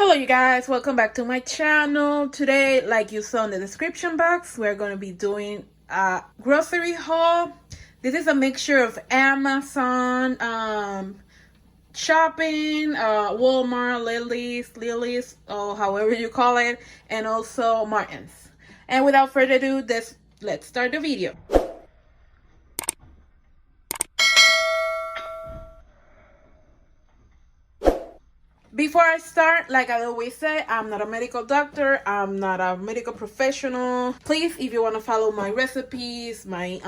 Hello you guys, welcome back to my channel. Today, like you saw in the description box, we're going to be doing a grocery haul. This is a mixture of Amazon, shopping, Walmart, Lily's, or however you call it, and also Martin's. And without further ado, let's start the video. Before I start, like I always say, I'm not a medical doctor. I'm not a medical professional. Please, if you want to follow my recipes, my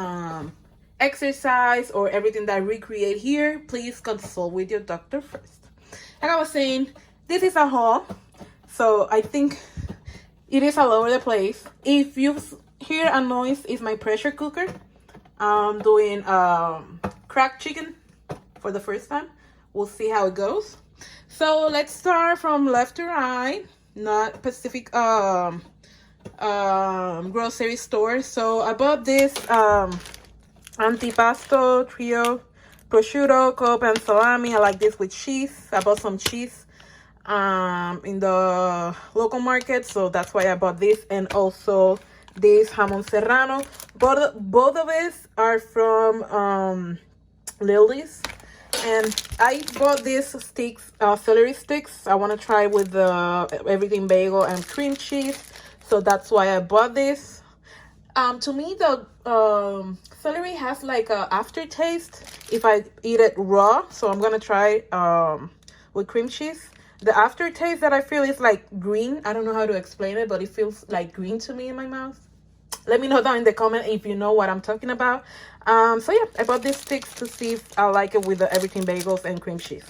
exercise, or everything that I recreate here, please consult with your doctor first. Like I was saying, this is a haul. So I think it is all over the place. If you hear a noise, it's my pressure cooker. I'm doing cracked chicken for the first time. We'll see how it goes. So let's start from left to right, not specific grocery store. So I bought this antipasto trio prosciutto, cope, and salami. I like this with cheese. I bought some cheese in the local market, so that's why I bought this, and also this jamon serrano. Both of these are from Lidl's. And I bought these sticks, celery sticks. I want to try with the everything bagel and cream cheese. So that's why I bought this. To me, the celery has like a aftertaste if I eat it raw. So I'm going to try with cream cheese. The aftertaste that I feel is like green. I don't know how to explain it, but it feels like green to me in my mouth. Let me know down in the comment if you know what I'm talking about. So yeah, I bought these sticks to see if I like it with the everything bagels and cream cheese.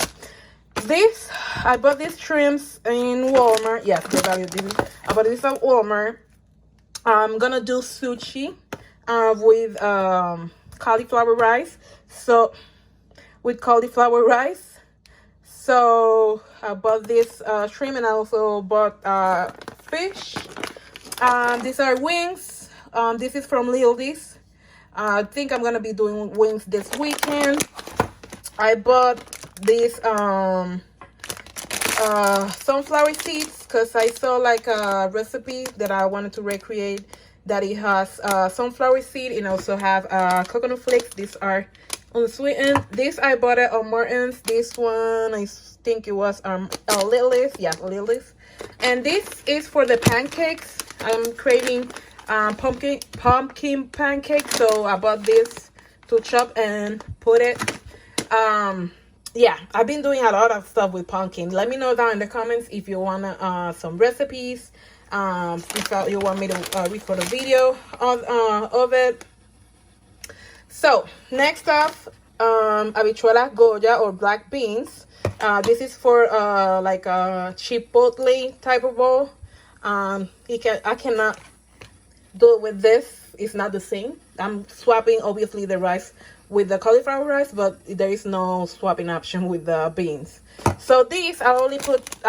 I bought these shrimps in Walmart. Yes, I bought this at Walmart. I'm gonna do sushi with cauliflower rice. So So I bought this shrimp, and I also bought fish. These are wings. This is from Lidl's. I think I'm gonna be doing wings this weekend. I bought these sunflower seeds because I saw like a recipe that I wanted to recreate that it has sunflower seed and also have coconut flakes. These are unsweetened. This I bought it on Martin's. This one I think it was Lily's. Yeah, Lily's. And this is for the pancakes. I'm craving pumpkin pancakes, so I bought this to chop and put it. Yeah, I've been doing a lot of stuff with pumpkin. Let me know down in the comments if you want some recipes, if you want me to record a video of it. So next up, habichuela goya or black beans. This is for like a chipotle type of bowl. I cannot do it with this. It's not the same. I'm swapping obviously the rice with the cauliflower rice, but there is no swapping option with the beans. So these I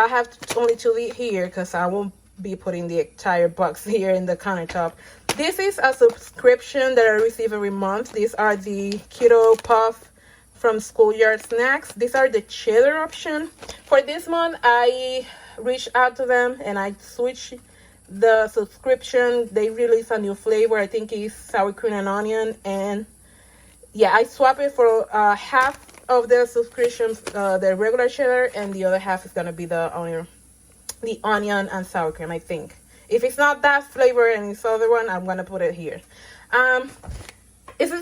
have only two here because I won't be putting the entire box here in the countertop. This is a subscription that I receive every month. These are the keto puff from Schoolyard Snacks. These are the cheddar option. For this month I reached out to them and I switched the subscription. They released a new flavor. I think it's sour cream and onion, and yeah, I swap it for half of the subscriptions, the regular cheddar, and the other half is gonna be the onion and sour cream. I think if it's not that flavor and it's other one, I'm gonna put it here. This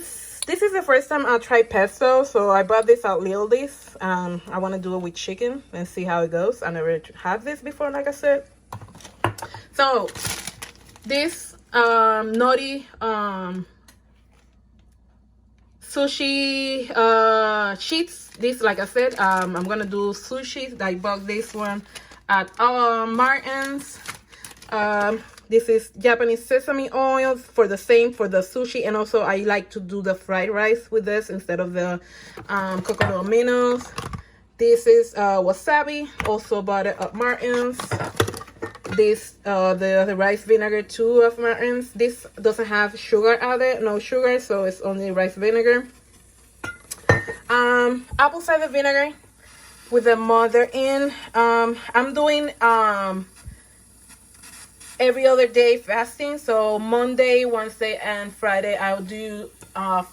is the first time I'll try pesto, so I bought this at Lidl's. I want to do it with chicken and see how it goes. I never had this before, like I said. So this nori sushi sheets. This, like I said, I'm gonna do sushi. I bought this one at Martin's. This is Japanese sesame oil for the sushi, and also I like to do the fried rice with this instead of the coconut aminos. This is wasabi, also bought it at Martin's. This the rice vinegar too of Martin's. This doesn't have sugar added, no sugar, so it's only rice vinegar. Apple cider vinegar. with the mother in. I'm doing every other day fasting. So Monday, Wednesday, and Friday I'll do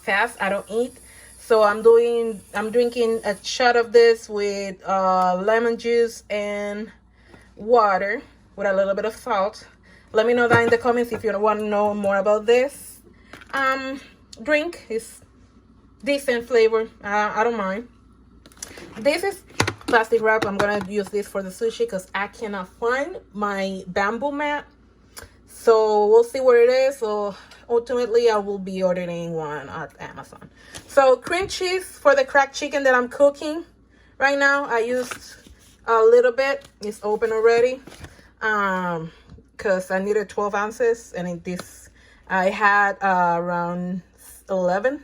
fast. I don't eat. So I'm drinking a shot of this with lemon juice and water with a little bit of salt. Let me know that in the comments if you want to know more about this drink. Is decent flavor. I don't mind. This is plastic wrap. I'm gonna use this for the sushi because I cannot find my bamboo mat. So we'll see where it is. So ultimately I will be ordering one at Amazon. So cream cheese for the cracked chicken that I'm cooking right now. I used a little bit. It's open already. Because I needed 12 ounces, and I had around 11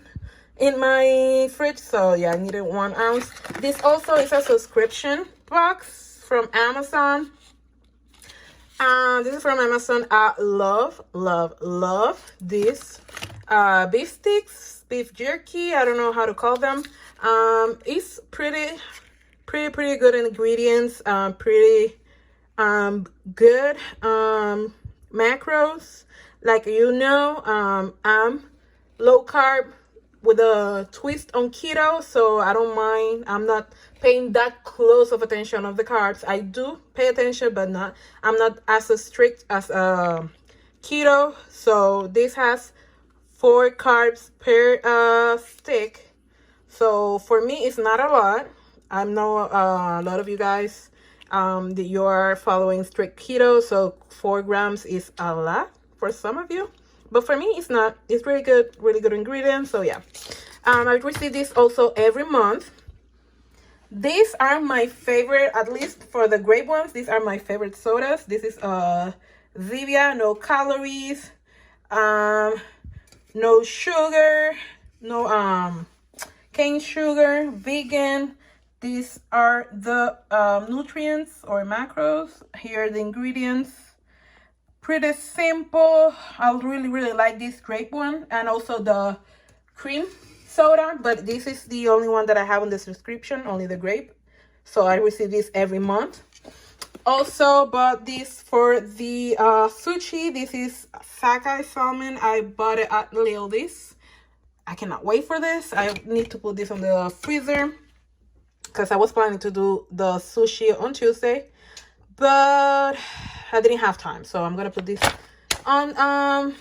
in my fridge. So yeah, I needed 1 ounce. This also is a subscription box from Amazon. This is from Amazon. I love this beef sticks, beef jerky. I don't know how to call them. It's pretty good ingredients. Pretty good macros. Like I'm low carb with a twist on keto, so I don't mind. I'm not paying that close of attention of the carbs. I do pay attention, but I'm not as strict as keto. So this has 4 carbs per stick. So for me, it's not a lot. I know a lot of you guys that you are following strict keto, so 4 grams is a lot for some of you, but for me it's not. It's really good ingredients. So yeah, I receive this also every month. These are my favorite, at least for the grape ones. These are my favorite sodas. This is Zevia, no calories, no sugar, no cane sugar, vegan. These are the nutrients or macros. Here are the ingredients. Pretty simple. I really like this grape one, and also the cream soda, but this is the only one that I have on the subscription, only the grape. So I receive this every month. Also bought this for the sushi. This is sockeye salmon. I bought it at Lidl. I cannot wait for this. I need to put this on the freezer because I was planning to do the sushi on Tuesday, but I didn't have time. So I'm gonna put this on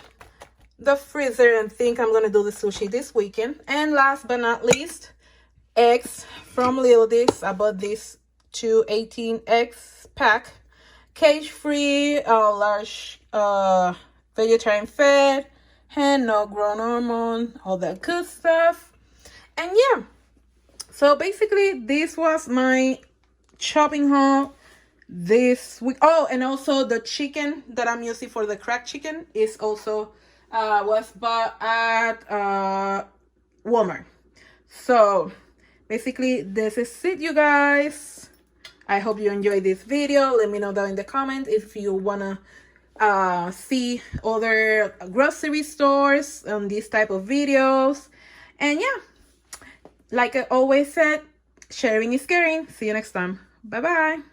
the freezer and think I'm gonna do the sushi this weekend. And last but not least, eggs from Lidl. I bought this 218 eggs pack, cage free, large vegetarian fat, and no growth hormone, all that good stuff. And yeah, so basically this was my shopping haul this week. Oh, and also the chicken that I'm using for the cracked chicken is also was bought at Walmart. So basically this is it, you guys. I hope you enjoyed this video. Let me know down in the comments if you wanna see other grocery stores on these type of videos. And yeah, like I always said, sharing is caring. See you next time. Bye bye.